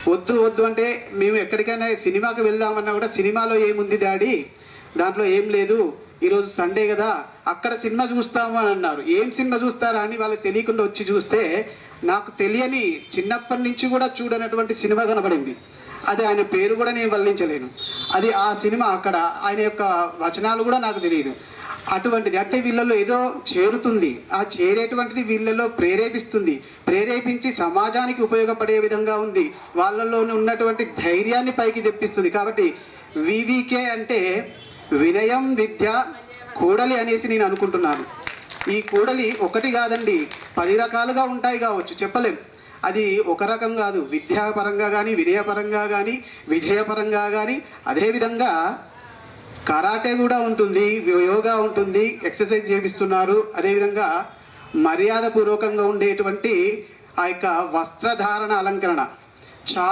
వద్దు వద్దు అంటే మేము ఎక్కడికైనా సినిమాకి వెళ్దామన్నా కూడా సినిమాలో ఏముంది డాడీ, దాంట్లో ఏం లేదు, ఈరోజు సండే కదా అక్కడ సినిమా చూస్తాము అని అన్నారు. ఏం సినిమా చూస్తారా అని వాళ్ళకి తెలియకుండా వచ్చి చూస్తే నాకు తెలియని చిన్నప్పటి నుంచి కూడా చూడనటువంటి సినిమా కనబడింది. అది ఆయన పేరు కూడా నేను వర్ణించలేను. అది ఆ సినిమా, అక్కడ ఆయన యొక్క వచనాలు కూడా నాకు తెలియదు. అటువంటిది అంటే వీళ్ళలో ఏదో చేరుతుంది, ఆ చేరేటువంటిది వీళ్ళలో ప్రేరేపించి సమాజానికి ఉపయోగపడే విధంగా ఉంది, వాళ్ళలో ఉన్నటువంటి ధైర్యాన్ని పైకి తెప్పిస్తుంది. కాబట్టి వివికే అంటే వినయం విద్య కూడలి అనేసి నేను అనుకుంటున్నాను. ఈ కూడలి ఒకటి కాదండి, 10 రకాలుగా ఉంటాయి కావచ్చు, చెప్పలేం. అది ఒక రకం కాదు, విద్యాపరంగా కానీ, వినయపరంగా కానీ, విజయపరంగా కానీ. అదేవిధంగా కరాటే కూడా ఉంటుంది, యోగా ఉంటుంది, ఎక్సర్సైజ్ చేపిస్తున్నారు. అదేవిధంగా మర్యాదపూర్వకంగా ఉండేటువంటి ఆ యొక్క వస్త్రధారణ అలంకరణ చాలా